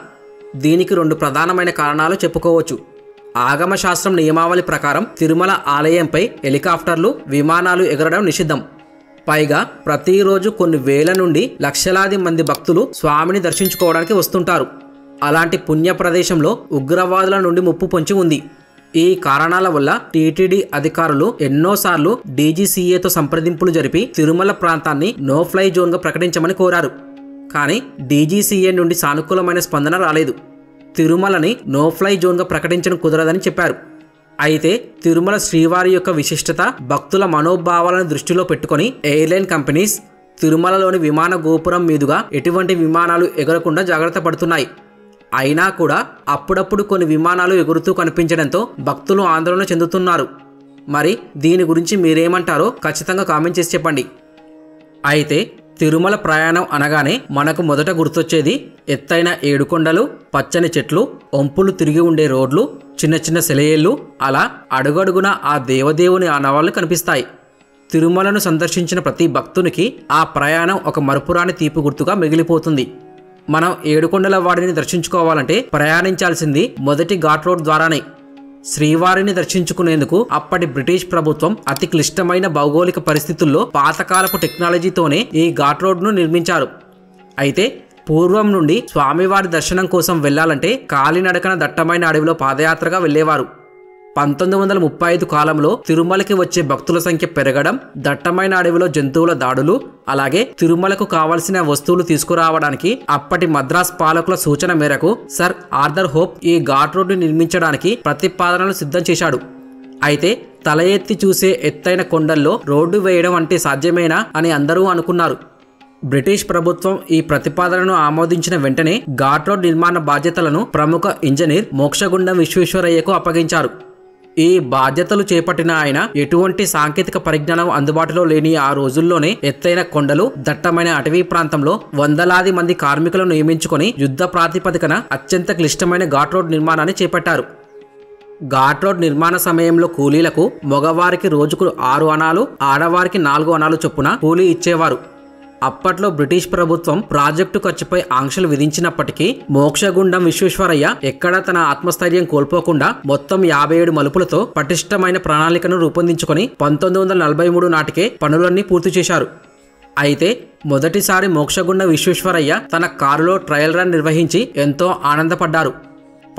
దీనికి 2 ప్రధానమైన కారణాలు చెప్పుకోవచ్చు. ఆగమశాస్త్రం నియమావళి ప్రకారం తిరుమల ఆలయంపై హెలికాప్టర్లు, విమానాలు ఎగరడం నిషిద్ధం. పైగా ప్రతిరోజు కొన్ని వేల నుండి లక్షలాది మంది భక్తులు స్వామిని దర్శించుకోవడానికి వస్తుంటారు. అలాంటి పుణ్య ప్రదేశంలో ఉగ్రవాదుల నుండి ముప్పు పొంచి ఉంది. ఈ కారణాల వల్ల టీటీడీ అధికారులు ఎన్నోసార్లు డీజీసీఏతో సంప్రదింపులు జరిపి తిరుమల ప్రాంతాన్ని నో ఫ్లై జోన్గా ప్రకటించమని కోరారు. కానీ డీజీసీఏ నుండి సానుకూలమైన స్పందన రాలేదు. తిరుమలని నో ఫ్లై జోన్గా ప్రకటించడం కుదరదని చెప్పారు. అయితే తిరుమల శ్రీవారి యొక్క విశిష్టత, భక్తుల మనోభావాలను దృష్టిలో పెట్టుకుని ఎయిర్లైన్ కంపెనీస్ తిరుమలలోని విమాన గోపురం మీదుగా ఎటువంటి విమానాలు ఎగరకుండా జాగ్రత్త పడుతున్నాయి. అయినా కూడా అప్పుడప్పుడు కొన్ని విమానాలు ఎగురుతూ కనిపించడంతో భక్తులు ఆందోళన చెందుతున్నారు. మరి దీని గురించి మీరేమంటారో ఖచ్చితంగా కామెంట్ చేసి చెప్పండి. అయితే తిరుమల ప్రయాణం అనగానే మనకు మొదట గుర్తొచ్చేది ఎత్తైన ఏడుకొండలు, పచ్చని చెట్లు, వంపులు తిరిగి ఉండే రోడ్లు, చిన్న చిన్న సెలయేళ్లు, అలా అడుగడుగున ఆ దేవదేవుని ఆనవాళ్లు కనిపిస్తాయి. తిరుమలను సందర్శించిన ప్రతి భక్తునికి ఆ ప్రయాణం ఒక మరపురాని తీపి గుర్తుగా మిగిలిపోతుంది. మనం ఏడుకొండల వాడిని దర్శించుకోవాలంటే ప్రయాణించాల్సింది మొదటి ఘాట్ రోడ్ ద్వారానే. శ్రీవారిని దర్శించుకునేందుకు అప్పటి బ్రిటిష్ ప్రభుత్వం అతి క్లిష్టమైన భౌగోళిక పరిస్థితుల్లో పాతకాలపు టెక్నాలజీతోనే ఈ ఘాట్ రోడ్ను నిర్మించారు. అయితే పూర్వం నుండి స్వామివారి దర్శనం కోసం వెళ్లాలంటే కాలినడకన దట్టమైన అడవిలో పాదయాత్రగా వెళ్లేవారు. 1935 కాలంలో తిరుమలకి వచ్చే భక్తుల సంఖ్య పెరగడం, దట్టమైన అడవిలో జంతువుల దాడులు, అలాగే తిరుమలకు కావలసిన వస్తువులు తీసుకురావడానికి అప్పటి మద్రాస్ పాలకుల సూచన మేరకు సర్ ఆర్థర్ హోప్ ఈ ఘాట్ రోడ్డు నిర్మించడానికి ప్రతిపాదనలు సిద్ధం చేశాడు. అయితే తల ఎత్తి చూసే ఎత్తైన కొండల్లో రోడ్డు వేయడం అంటే సాధ్యమేనా అని అందరూ అనుకున్నారు. బ్రిటిష్ ప్రభుత్వం ఈ ప్రతిపాదనను ఆమోదించిన వెంటనే ఘాట్ రోడ్ నిర్మాణ బాధ్యతలను ప్రముఖ ఇంజనీర్ మోక్షగుండం విశ్వేశ్వరయ్యకు అప్పగించారు. ఈ బాధ్యతలు చేపట్టిన ఆయన ఎటువంటి సాంకేతిక పరిజ్ఞానం అందుబాటులో లేని ఆ రోజుల్లోనే ఎత్తైన కొండలు, దట్టమైన అటవీ ప్రాంతంలో వందలాది మంది కార్మికులను నియమించుకొని యుద్ధ ప్రాతిపదికన అత్యంత క్లిష్టమైన ఘాట్ రోడ్ నిర్మాణాన్ని చేపట్టారు. ఘాట్ రోడ్ నిర్మాణ సమయంలో కూలీలకు మగవారికి రోజుకు 6 అణాలు, ఆడవారికి 4 అణాలు చొప్పున కూలీ ఇచ్చేవారు. అప్పట్లో బ్రిటిష్ ప్రభుత్వం ప్రాజెక్టు ఖర్చుపై ఆంక్షలు విధించినప్పటికీ మోక్షగుండం విశ్వేశ్వరయ్య ఎక్కడా తన ఆత్మస్థైర్యం కోల్పోకుండా మొత్తం 57 మలుపులతో పటిష్టమైన ప్రణాళికను రూపొందించుకొని 1943 నాటికే పనులన్నీ పూర్తి చేశారు. అయితే మొదటిసారి మోక్షగుండం విశ్వేశ్వరయ్య తన కారులో ట్రయల్ రన్ నిర్వహించి ఎంతో ఆనందపడ్డారు.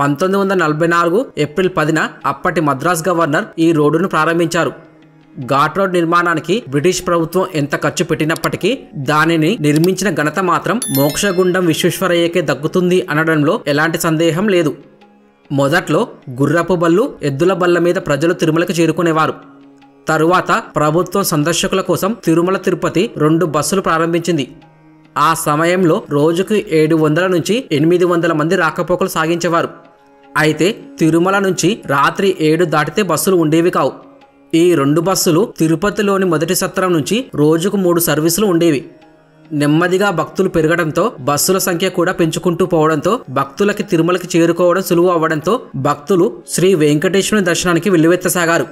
1944 ఏప్రిల్ 10న అప్పటి మద్రాస్ గవర్నర్ ఈ రోడ్డును ప్రారంభించారు. ఘాట్ రోడ్ నిర్మాణానికి బ్రిటిష్ ప్రభుత్వం ఎంత ఖర్చు పెట్టినప్పటికీ దానిని నిర్మించిన ఘనత మాత్రం మోక్షగుండం విశ్వేశ్వరయ్యకే దక్కుతుంది అనడంలో ఎలాంటి సందేహం లేదు. మొదట్లో గుర్రపు బళ్ళు, ఎద్దుల బళ్ళ మీద ప్రజలు తిరుమలకు చేరుకునేవారు. తరువాత ప్రభుత్వం సందర్శకుల కోసం తిరుమల తిరుపతి 2 బస్సులు ప్రారంభించింది. ఆ సమయంలో రోజుకు 700 నుంచి 800 మంది రాకపోకలు సాగించేవారు. అయితే తిరుమల నుంచి రాత్రి 7 దాటితే బస్సులు ఉండేవి కావు. ఈ 2 బస్సులు తిరుపతిలోని మొదటి సత్రం నుంచి రోజుకు 3 సర్వీసులు ఉండేవి. నెమ్మదిగా భక్తులు పెరగడంతో బస్సుల సంఖ్య కూడా పెంచుకుంటూ పోవడంతో భక్తులకి తిరుమలకి చేరుకోవడం సులువు అవ్వడంతో భక్తులు శ్రీ వెంకటేశ్వరుని దర్శనానికి వెల్లువెత్తసాగారు.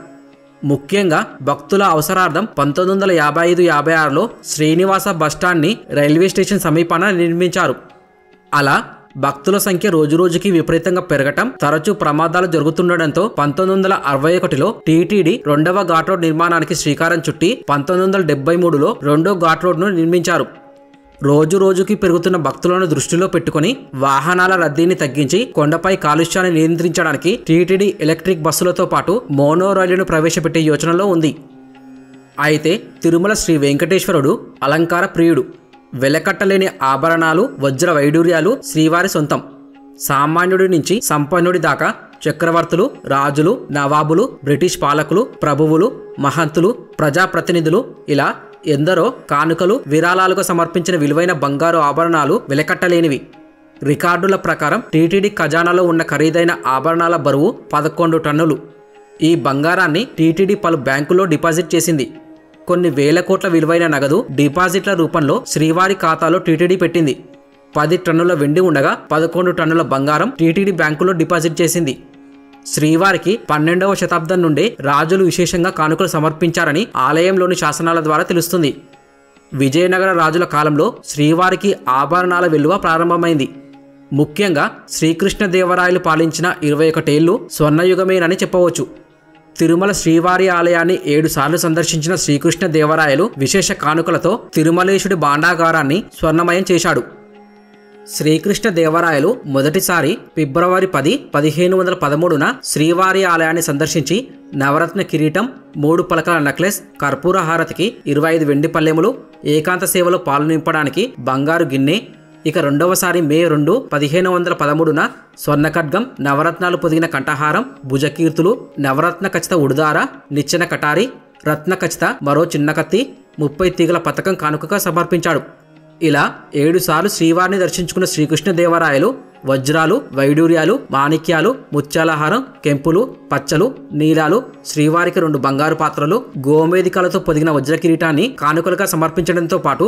ముఖ్యంగా భక్తుల అవసరార్థం 1955-56లో శ్రీనివాస బస్టాండ్ని రైల్వే స్టేషన్ సమీపాన నిర్మించారు. అలా భక్తుల సంఖ్య రోజురోజుకి విపరీతంగా పెరగటం, తరచూ ప్రమాదాలు జరుగుతుండటంతో 1961లో టీటీడీ 2వ ఘాట్ రోడ్ నిర్మాణానికి శ్రీకారం చుట్టి 1973లో 2వ ఘాట్ రోడ్ను నిర్మించారు. రోజురోజుకి పెరుగుతున్న భక్తులను దృష్టిలో పెట్టుకుని వాహనాల రద్దీని తగ్గించి కొండపై కాలుష్యాన్ని నియంత్రించడానికి టీటీడీ ఎలక్ట్రిక్ బస్సులతో పాటు మోనో రైలును ప్రవేశపెట్టే యోచనలో ఉంది. అయితే తిరుమల శ్రీ వెంకటేశ్వరుడు అలంకార ప్రియుడు. వెలకట్టలేని ఆభరణాలు, వజ్ర వైడూర్యాలు శ్రీవారి సొంతం. సామాన్యుడి నుంచి సంపన్నుడి దాకా చక్రవర్తులు, రాజులు, నవాబులు, బ్రిటిష్ పాలకులు, ప్రభువులు, మహంతులు, ప్రజాప్రతినిధులు ఇలా ఎందరో కానుకలు, విరాళాలుగా సమర్పించిన విలువైన బంగారు ఆభరణాలు వెలకట్టలేనివి. రికార్డుల ప్రకారం టీటీడీ ఖజానాలో ఉన్న ఖరీదైన ఆభరణాల బరువు 11 టన్నులు. ఈ బంగారాన్ని టీటీడీ పలు బ్యాంకుల్లో డిపాజిట్ చేసింది. కొన్ని వేల కోట్ల విలువైన నగదు డిపాజిట్ల రూపంలో శ్రీవారి ఖాతాలో టీటీడీ పెట్టింది. 10 టన్నుల వెండి ఉండగా 11 టన్నుల బంగారం టీటీడీ బ్యాంకులో డిపాజిట్ చేసింది. శ్రీవారికి 12వ శతాబ్దం నుండే రాజులు విశేషంగా కానుకలు సమర్పించారని ఆలయంలోని శాసనాల ద్వారా తెలుస్తుంది. విజయనగర రాజుల కాలంలో శ్రీవారికి ఆభరణాల విలువ ప్రారంభమైంది. ముఖ్యంగా శ్రీకృష్ణదేవరాయలు పాలించిన 21 ఏళ్లు స్వర్ణయుగమేనని చెప్పవచ్చు. తిరుమల శ్రీవారి ఆలయాన్ని 7 సార్లు సందర్శించిన శ్రీకృష్ణదేవరాయలు విశేష కానుకలతో తిరుమలేశుడి భాండాగారాన్ని స్వర్ణమయం చేశాడు. శ్రీకృష్ణదేవరాయలు మొదటిసారి ఫిబ్రవరి 10, 1513న శ్రీవారి ఆలయాన్ని సందర్శించి నవరత్న కిరీటం, 3 పలకల నెక్లెస్, కర్పూర హారతికి 25 వెండి పల్లెములు, ఏకాంత సేవలో పాలు నింపడానికి బంగారు గిన్నె, ఇక రెండవసారి మే 2, 1513న స్వర్ణఖడ్గం, నవరత్నాలు పొదిగిన కంఠహారం, భుజకీర్తులు, నవరత్న ఖచ్చిత ఉడుదార, నిచ్చెన కటారి, రత్న ఖచ్చిత మరో చిన్న కత్తి, 30 తీగల పతకం కానుకగా సమర్పించాడు. ఇలా 7 సార్లు శ్రీవారిని దర్శించుకున్న శ్రీకృష్ణదేవరాయలు వజ్రాలు, వైడూర్యాలు, మాణిక్యాలు, ముత్యాలహారం, కెంపులు, పచ్చలు, నీలాలు, శ్రీవారికి 2 బంగారు పాత్రలు, గోమేధికాలతో పొదిగిన వజ్ర కిరీటాన్ని కానుకలుగా సమర్పించడంతో పాటు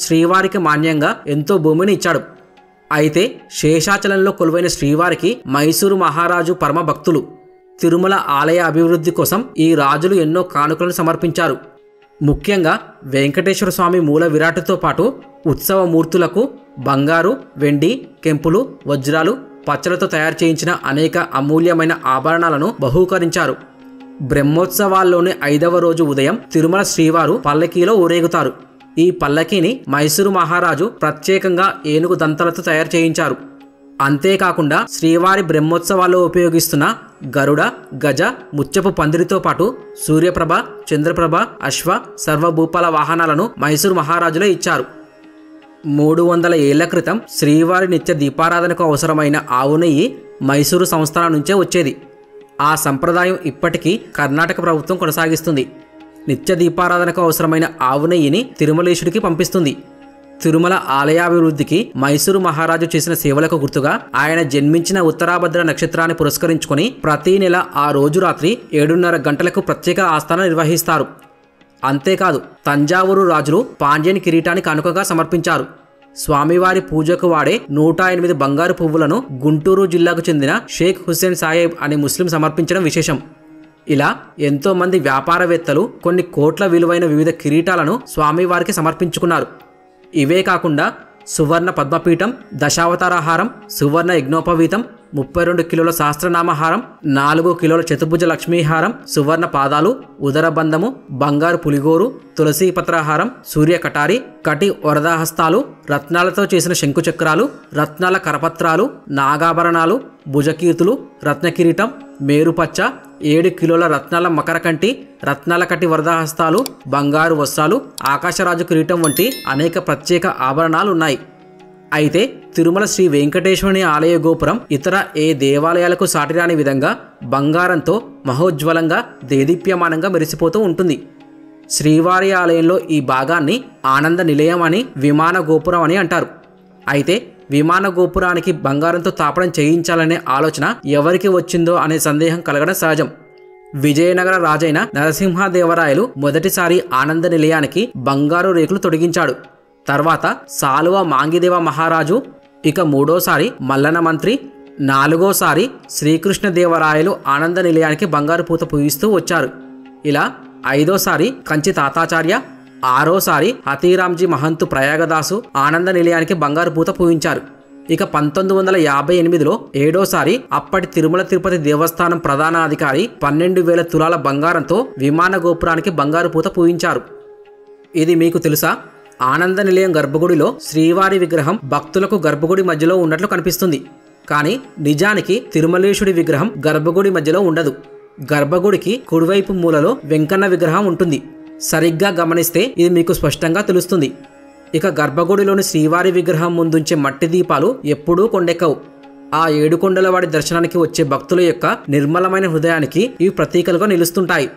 శ్రీవారికి మాన్యంగా ఎంతో భూమిని ఇచ్చాడు. అయితే శేషాచలంలో కొలువైన శ్రీవారికి మైసూరు మహారాజు పరమ భక్తులు. తిరుమల ఆలయ అభివృద్ధి కోసం ఈ రాజులు ఎన్నో కానుకలను సమర్పించారు. ముఖ్యంగా వెంకటేశ్వర స్వామి మూల విరాట్తో పాటు ఉత్సవ మూర్తులకు బంగారు, వెండి, కెంపులు, వజ్రాలు, పచ్చలతో తయారు చేయించిన అనేక అమూల్యమైన ఆభరణాలను బహూకరించారు. బ్రహ్మోత్సవాల్లోని 5వ రోజు ఉదయం తిరుమల శ్రీవారు పల్లకీలో ఊరేగుతారు. ఈ పల్లకీని మైసూరు మహారాజు ప్రత్యేకంగా ఏనుగు దంతాలతో తయారు చేయించారు. అంతేకాకుండా శ్రీవారి బ్రహ్మోత్సవాల్లో ఉపయోగిస్తున్న గరుడ, గజ, ముత్యపు పందిరితో పాటు సూర్యప్రభ, చంద్రప్రభ, అశ్వ, సర్వభూపాల వాహనాలను మైసూరు మహారాజులే ఇచ్చారు. 300 ఏళ్ల క్రితం శ్రీవారి నిత్య దీపారాధనకు అవసరమైన ఆవు నెయ్యి మైసూరు సంస్థానం నుంచే వచ్చేది. ఆ సంప్రదాయం ఇప్పటికీ కర్ణాటక ప్రభుత్వం కొనసాగిస్తుంది. నిత్య దీపారాధనకు అవసరమైన ఆవు నెయ్యిని తిరుమలేశుడికి పంపిస్తుంది. తిరుమల ఆలయాభివృద్ధికి మైసూరు మహారాజు చేసిన సేవలకు గుర్తుగా ఆయన జన్మించిన ఉత్తరాభద్ర నక్షత్రాన్ని పురస్కరించుకొని ప్రతి నెల ఆ రోజు రాత్రి 7:30 గంటలకు ప్రత్యేక ఆస్థానం నిర్వహిస్తారు. అంతేకాదు తంజావూరు రాజులు పాండ్యన్ కిరీటాన్ని కానుకగా సమర్పించారు. స్వామివారి పూజకు వాడే 108 బంగారు పువ్వులను గుంటూరు జిల్లాకు చెందిన షేక్ హుస్సేన్ సాహెబ్ అనే ముస్లిం సమర్పించడం విశేషం. ఇలా ఎంతో మంది వ్యాపారవేత్తలు కొన్ని కోట్ల విలువైన వివిధ కిరీటాలను స్వామివారికి సమర్పించుకున్నారు. ఇవే కాకుండా సువర్ణ పద్మపీఠం, దశావతారహారం, సువర్ణ యజ్ఞోపవీతం, 32 కిలోల సహస్రనామహారం, 4 కిలోల చతుర్భుజ లక్ష్మీహారం, సువర్ణ పాదాలు, ఉదరబంధము, బంగారు పులిగోరు, తులసి పత్రహారం, సూర్య కటారి, కటి వరదాహస్తాలు, రత్నాలతో చేసిన శంకుచక్రాలు, రత్నాల కరపత్రాలు, నాగాభరణాలు, భుజకీర్తులు, రత్నకిరీటం, మేరుపచ్చ, 7 కిలోల రత్నాల మకరకంటి, రత్నాల కటి వరదాహస్తాలు, బంగారు వస్త్రాలు, ఆకాశరాజు కిరీటం వంటి అనేక ప్రత్యేక ఆభరణాలు ఉన్నాయి. అయితే తిరుమల శ్రీ వెంకటేశ్వరుని ఆలయ గోపురం ఇతర ఏ దేవాలయాలకు సాటిరాని విధంగా బంగారంతో మహోజ్వలంగా దేదీప్యమానంగా మెరిసిపోతూ ఉంటుంది. శ్రీవారి ఆలయంలో ఈ భాగాన్ని ఆనంద నిలయం అని, విమాన గోపురం అని అంటారు. అయితే విమాన గోపురానికి బంగారంతో తాపడం చేయించాలనే ఆలోచన ఎవరికి వచ్చిందో అనే సందేహం కలగడం సహజం. విజయనగర రాజైన నరసింహదేవరాయలు మొదటిసారి ఆనంద నిలయానికి బంగారు రేకులు తొడిగించాడు. తర్వాత సాలువ మాంగిదేవ మహారాజు, ఇక 3వసారి మల్లన మంత్రి, 4వసారి శ్రీకృష్ణదేవరాయలు ఆనంద నిలయానికి బంగారు పూత పూయిస్తూ వచ్చారు. ఇలా 5వసారి కంచి తాతాచార్య, 6వసారి హతీరాంజీ మహంతు ప్రయాగదాసు ఆనంద నిలయానికి బంగారు పూత పూయించారు. ఇక 1958లో 7వసారి అప్పటి తిరుమల తిరుపతి దేవస్థానం ప్రధానాధికారి 12,000 తులాల బంగారంతో విమాన గోపురానికి బంగారు పూత పూయించారు. ఇది మీకు తెలుసా? ఆనంద నిలయం గర్భగుడిలో శ్రీవారి విగ్రహం భక్తులకు గర్భగుడి మధ్యలో ఉన్నట్లు కనిపిస్తుంది. కానీ నిజానికి తిరుమలేశుడి విగ్రహం గర్భగుడి మధ్యలో ఉండదు. గర్భగుడికి కుడివైపు మూలలో వెంకన్న విగ్రహం ఉంటుంది. సరిగ్గా గమనిస్తే ఇది మీకు స్పష్టంగా తెలుస్తుంది. ఇక గర్భగుడిలోని శ్రీవారి విగ్రహం ముందుంచే మట్టి దీపాలు ఎప్పుడూ కొండెక్కవు. ఆ 7 కొండలవాడి దర్శనానికి వచ్చే భక్తుల యొక్క నిర్మలమైన హృదయానికి ఇవి ప్రతీకలుగా నిలుస్తుంటాయి.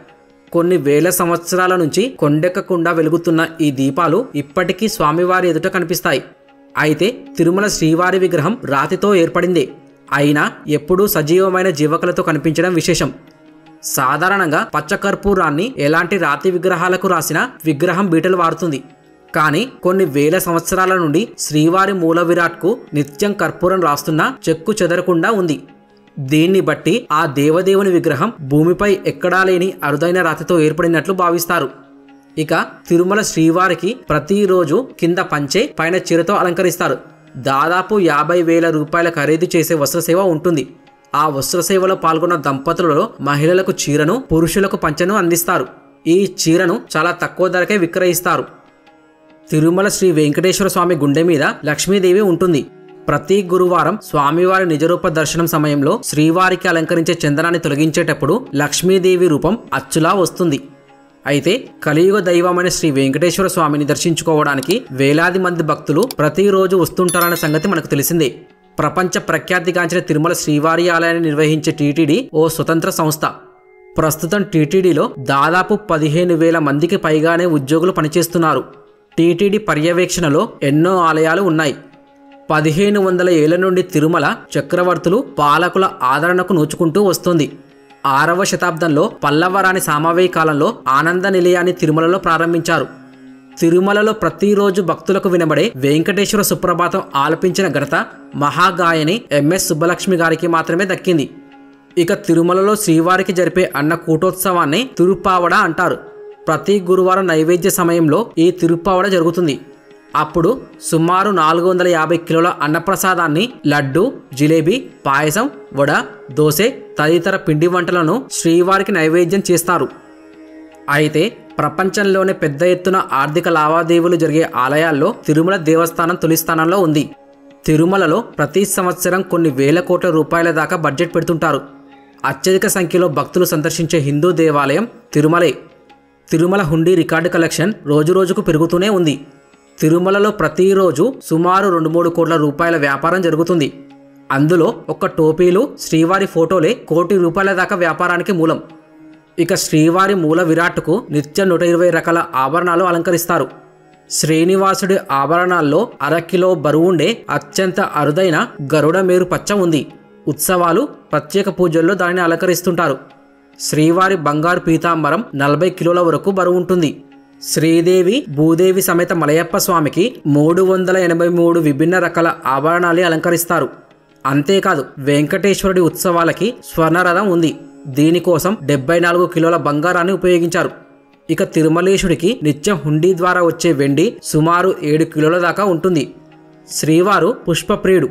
కొన్ని వేల సంవత్సరాల నుంచి కొండెక్కకుండా వెలుగుతున్న ఈ దీపాలు ఇప్పటికీ స్వామివారి ఎదుట కనిపిస్తాయి. అయితే తిరుమల శ్రీవారి విగ్రహం రాతితో ఏర్పడిందే, అయినా ఎప్పుడూ సజీవమైన జీవకలతో కనిపించడం విశేషం. సాధారణంగా పచ్చకర్పూరాన్ని ఎలాంటి రాతి విగ్రహాలకు రాసిన విగ్రహం బీటలు వారుతుంది. కానీ కొన్ని వేల సంవత్సరాల నుండి శ్రీవారి మూల విరాట్కు నిత్యం కర్పూరం రాస్తున్న చెక్కు చెదరకుండా ఉంది. దీన్ని బట్టి ఆ దేవదేవుని విగ్రహం భూమిపై ఎక్కడా లేని అరుదైన రాతితో ఏర్పడినట్లు భావిస్తారు. ఇక తిరుమల శ్రీవారికి ప్రతిరోజు కింద పంచె, పైన చీరతో అలంకరిస్తారు. దాదాపు 50,000 రూపాయల ఖరీదు చేసే వస్త్రసేవ ఉంటుంది. ఆ వస్త్రసేవలో పాల్గొన్న దంపతులలో మహిళలకు చీరను, పురుషులకు పంచెను అందిస్తారు. ఈ చీరను చాలా తక్కువ ధరకే విక్రయిస్తారు. తిరుమల శ్రీ వెంకటేశ్వర స్వామి గుండె మీద లక్ష్మీదేవి ఉంటుంది. ప్రతి గురువారం స్వామివారి నిజరూప దర్శనం సమయంలో శ్రీవారికి అలంకరించే చందనాన్ని తొలగించేటప్పుడు లక్ష్మీదేవి రూపం అచ్చులా వస్తుంది. అయితే కలియుగ దైవమైన శ్రీ వెంకటేశ్వర స్వామిని దర్శించుకోవడానికి వేలాది మంది భక్తులు ప్రతిరోజు వస్తుంటారన్న సంగతి మనకు తెలిసిందే. ప్రపంచ ప్రఖ్యాతిగాంచిన తిరుమల శ్రీవారి ఆలయాన్ని నిర్వహించే టీటీడీ ఓ స్వతంత్ర సంస్థ. ప్రస్తుతం టీటీడీలో దాదాపు 15,000 మందికి పైగానే ఉద్యోగులు పనిచేస్తున్నారు. టీటీడీ పర్యవేక్షణలో ఎన్నో ఆలయాలు ఉన్నాయి. 1500 ఏళ్ల నుండి తిరుమల చక్రవర్తులు పాలకుల ఆదరణకు నోచుకుంటూ వస్తుంది. 6వ శతాబ్దంలో పల్లవ రాణి సామవేయి కాలంలో ఆనంద నిలయాన్ని తిరుమలలో ప్రారంభించారు. తిరుమలలో ప్రతిరోజు భక్తులకు వినబడే వెంకటేశ్వర సుప్రభాతం ఆలపించిన ఘనత మహాగాయని ఎంఎస్ సుబ్బలక్ష్మి గారికి మాత్రమే దక్కింది. ఇక తిరుమలలో శ్రీవారికి జరిపే అన్న కూటోత్సవాన్ని తిరుప్పావడ అంటారు. ప్రతి గురువారం నైవేద్య సమయంలో ఈ తిరుప్పావడ జరుగుతుంది. అప్పుడు సుమారు 450 కిలోల అన్నప్రసాదాన్ని లడ్డు, జిలేబీ, పాయసం, వడ, దోసె తదితర పిండి వంటలను శ్రీవారికి నైవేద్యం చేస్తారు. అయితే ప్రపంచంలోనే పెద్ద ఎత్తున ఆర్థిక లావాదేవీలు జరిగే ఆలయాల్లో తిరుమల దేవస్థానం తొలి స్థానంలో ఉంది. తిరుమలలో ప్రతి సంవత్సరం కొన్ని వేల కోట్ల రూపాయల దాకా బడ్జెట్ పెడుతుంటారు. అత్యధిక సంఖ్యలో భక్తులు సందర్శించే హిందూ దేవాలయం తిరుమలే. తిరుమల హుండీ రికార్డు కలెక్షన్ రోజురోజుకు పెరుగుతూనే ఉంది. తిరుమలలో ప్రతిరోజు సుమారు 2-3 కోట్ల రూపాయల వ్యాపారం జరుగుతుంది. అందులో ఒక్క టోపీలు, శ్రీవారి ఫోటోలే కోటి రూపాయల దాకా వ్యాపారానికి మూలం. ఇక శ్రీవారి మూల విరాట్కు నిత్యం 120 రకాల ఆభరణాలు అలంకరిస్తారు. శ్రీనివాసుడి ఆభరణాల్లో 1/2 కిలో బరువుండే అత్యంత అరుదైన గరుడ మేరు పచ్చ ఉంది. ఉత్సవాలు, ప్రత్యేక పూజల్లో దానిని అలంకరిస్తుంటారు. శ్రీవారి బంగారు పీతాంబరం 40 కిలోల వరకు బరువు ఉంటుంది. శ్రీదేవి, భూదేవి సమేత మలయప్ప స్వామికి 383 విభిన్న రకాల ఆభరణాలు అలంకరిస్తారు. అంతేకాదు వెంకటేశ్వరుడి ఉత్సవాలకి స్వర్ణరథం ఉంది. దీనికోసం 74 కిలోల బంగారాన్ని ఉపయోగించారు. ఇక తిరుమలేశుడికి నిత్యం హుండీ ద్వారా వచ్చే వెండి సుమారు 7 కిలోల దాకా ఉంటుంది. శ్రీవారు పుష్పప్రియుడు.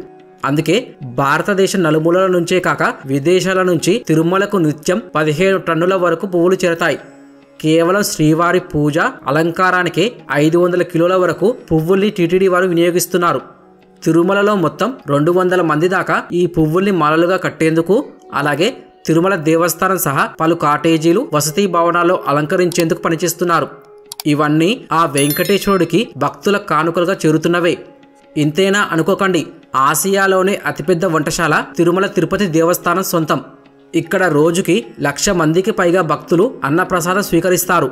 అందుకే భారతదేశం నలుమూలల నుంచే కాక విదేశాల నుంచి తిరుమలకు నిత్యం 15 టన్నుల వరకు పువ్వులు చేరతాయి. కేవలం శ్రీవారి పూజ అలంకారానికే 500 కిలోల వరకు పువ్వుల్ని టీటీడీ వారు వినియోగిస్తున్నారు. తిరుమలలో మొత్తం 200 మంది దాకా ఈ పువ్వుల్ని మాలలుగా కట్టేందుకు, అలాగే తిరుమల దేవస్థానం సహా పలు కాటేజీలు, వసతి భవనాల్లో అలంకరించేందుకు పనిచేస్తున్నారు. ఇవన్నీ ఆ వెంకటేశ్వరుడికి భక్తుల కానుకలుగా చేరుతున్నవే. ఇంతేనా అనుకోకండి, ఆసియాలోనే అతిపెద్ద వంటశాల తిరుమల తిరుపతి దేవస్థానం సొంతం. ఇక్కడ రోజుకి 1,00,000 మందికి పైగా భక్తులు అన్నప్రసాదం స్వీకరిస్తారు.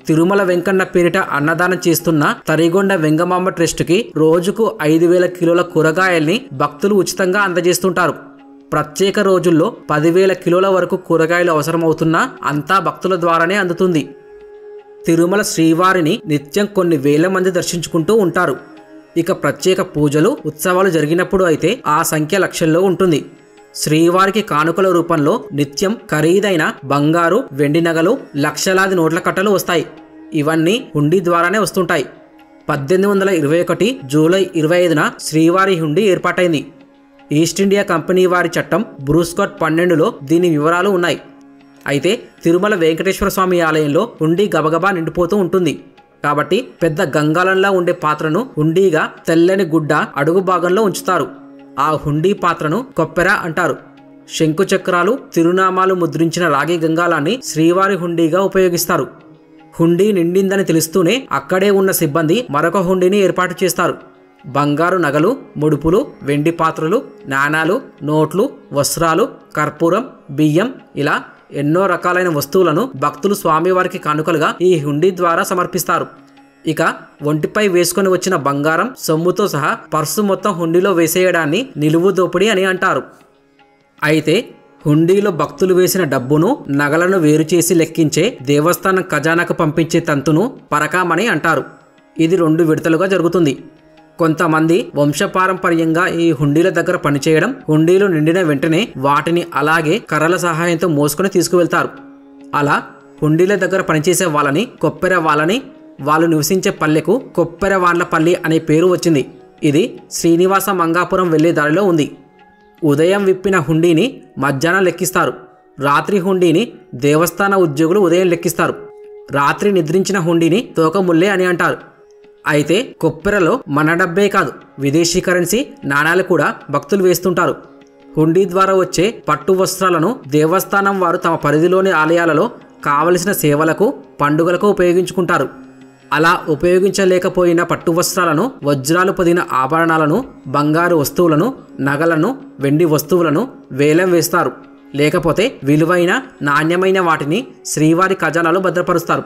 తిరుమల వెంకన్న పేరిట అన్నదానం చేస్తున్న తరిగొండ వెంగమాంబ ట్రస్టుకి రోజుకు 5,000 కిలోల కూరగాయల్ని భక్తులు ఉచితంగా అందజేస్తుంటారు. ప్రత్యేక రోజుల్లో 10,000 కిలోల వరకు కూరగాయలు అవసరమవుతున్నా అంతా భక్తుల ద్వారానే అందుతుంది. తిరుమల శ్రీవారిని నిత్యం కొన్ని వేల మంది దర్శించుకుంటూ ఉంటారు. ఇక ప్రత్యేక పూజలు, ఉత్సవాలు జరిగినప్పుడు అయితే ఆ సంఖ్య లక్షల్లో ఉంటుంది. శ్రీవారికి కానుకల రూపంలో నిత్యం ఖరీదైన బంగారు, వెండి నగలు, లక్షలాది నోట్ల కట్టలు వస్తాయి. ఇవన్నీ హుండీ ద్వారానే వస్తుంటాయి. 1821 జూలై 25న శ్రీవారి హుండీ ఏర్పాటైంది. ఈస్ట్ ఇండియా కంపెనీ వారి చట్టం బ్రూస్కాట్ 12లో దీని వివరాలు ఉన్నాయి. అయితే తిరుమల వెంకటేశ్వర స్వామి ఆలయంలో హుండీ గబగబా నిండిపోతూ ఉంటుంది. కాబట్టి పెద్ద గంగాలంలా ఉండే పాత్రను హుండీగా తెల్లని గుడ్డ అడుగు భాగంలో ఉంచుతారు. ఆ హుండీ పాత్రను కొప్పెర అంటారు. శంకుచక్రాలు, తిరునామాలు ముద్రించిన రాగి గంగాలాన్ని శ్రీవారి హుండీగా ఉపయోగిస్తారు. హుండీ నిండిందని తెలుస్తూనే అక్కడే ఉన్న సిబ్బంది మరొక హుండీని ఏర్పాటు చేస్తారు. బంగారు నగలు, ముడుపులు, వెండి పాత్రలు, నాణాలు, నోట్లు, వస్త్రాలు, కర్పూరం, బియ్యం ఇలా ఎన్నో రకాలైన వస్తువులను భక్తులు స్వామివారికి కానుకలుగా ఈ హుండీ ద్వారా సమర్పిస్తారు. ఇక ఒంటిపై వేసుకొని వచ్చిన బంగారం, సొమ్ముతో సహా పర్సు మొత్తం హుండీలో వేసేయడాన్ని నిలువు దోపిడీ అని అంటారు. అయితే హుండీలో భక్తులు వేసిన డబ్బును, నగలను వేరు చేసి లెక్కించే దేవస్థానం ఖజానాకు పంపించే తంతును పరకామని అంటారు. ఇది 2 విడతలుగా జరుగుతుంది. కొంతమంది వంశపారంపర్యంగా ఈ హుండీల దగ్గర పనిచేయడం, హుండీలు నిండిన వెంటనే వాటిని అలాగే కర్రల సహాయంతో మోసుకొని తీసుకువెళ్తారు. అలా హుండీల దగ్గర పనిచేసే వాళ్ళని కొప్పెర వాళ్ళని, వాళ్ళు నివసించే పల్లెకు కొప్పెరవాన్లపల్లి అనే పేరు వచ్చింది. ఇది శ్రీనివాస మంగాపురం వెళ్లే దారిలో ఉంది. ఉదయం విప్పిన హుండీని మధ్యాహ్నం లెక్కిస్తారు. రాత్రి హుండీని దేవస్థాన ఉద్యోగులు ఉదయం లెక్కిస్తారు. రాత్రి నిద్రించిన హుండీని తోకముల్లే అని అంటారు. అయితే కొప్పెరలో మన డబ్బే కాదు, విదేశీ కరెన్సీ, నాణాలు కూడా భక్తులు వేస్తుంటారు. హుండీ ద్వారా వచ్చే పట్టు వస్త్రాలను దేవస్థానం వారు తమ పరిధిలోని ఆలయాలలో కావలసిన సేవలకు, పండుగలకు ఉపయోగించుకుంటారు. అలా ఉపయోగించలేకపోయిన పట్టు వస్త్రాలను, వజ్రాలు పొదిగిన ఆభరణాలను, బంగారు వస్తువులను, నగలను, వెండి వస్తువులను వేలం వేస్తారు. లేకపోతే విలువైన, నాణ్యమైన వాటిని శ్రీవారి ఖజానాలో భద్రపరుస్తారు.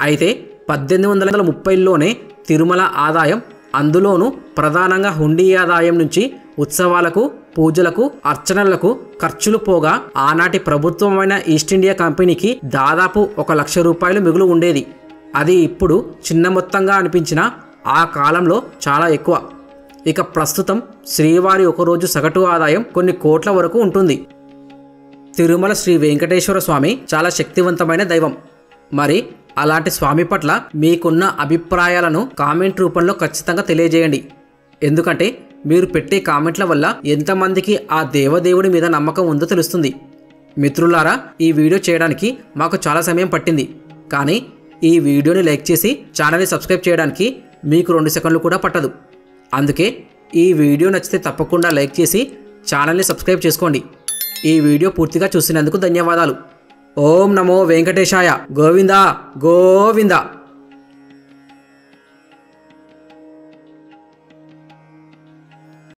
అయితే 1830లోనే తిరుమల ఆదాయం అందులోనూ ప్రధానంగా హుండీ ఆదాయం నుంచి ఉత్సవాలకు, పూజలకు, అర్చనలకు ఖర్చులు పోగా ఆనాటి ప్రభుత్వమైన ఈస్ట్ ఇండియా కంపెనీకి దాదాపు 1 లక్ష రూపాయలు మిగులు ఉండేది. అది ఇప్పుడు చిన్న మొత్తంగా అనిపించినా ఆ కాలంలో చాలా ఎక్కువ. ఇక ప్రస్తుతం శ్రీవారి ఒకరోజు సగటు ఆదాయం కొన్ని కోట్ల వరకు ఉంటుంది. తిరుమల శ్రీ వెంకటేశ్వర స్వామి చాలా శక్తివంతమైన దైవం. మరి అలాంటి స్వామి పట్ల మీకున్న అభిప్రాయాలను కామెంట్ రూపంలో ఖచ్చితంగా తెలియజేయండి. ఎందుకంటే మీరు పెట్టే కామెంట్ల వల్ల ఎంతమందికి ఆ దేవదేవుడి మీద నమ్మకం ఉందో తెలుస్తుంది. మిత్రులారా, ఈ వీడియో చేయడానికి మాకు చాలా సమయం పట్టింది. కానీ ఈ వీడియోని లైక్ చేసి ఛానల్ని సబ్స్క్రైబ్ చేయడానికి మీకు 2 సెకండ్లు కూడా పట్టదు. అందుకే ఈ వీడియో నచ్చితే తప్పకుండా లైక్ చేసి ఛానల్ని సబ్స్క్రైబ్ చేసుకోండి. ఈ వీడియో పూర్తిగా చూసినందుకు ధన్యవాదాలు. ఓం నమో వెంకటేశాయ. గోవిందా గోవిందా.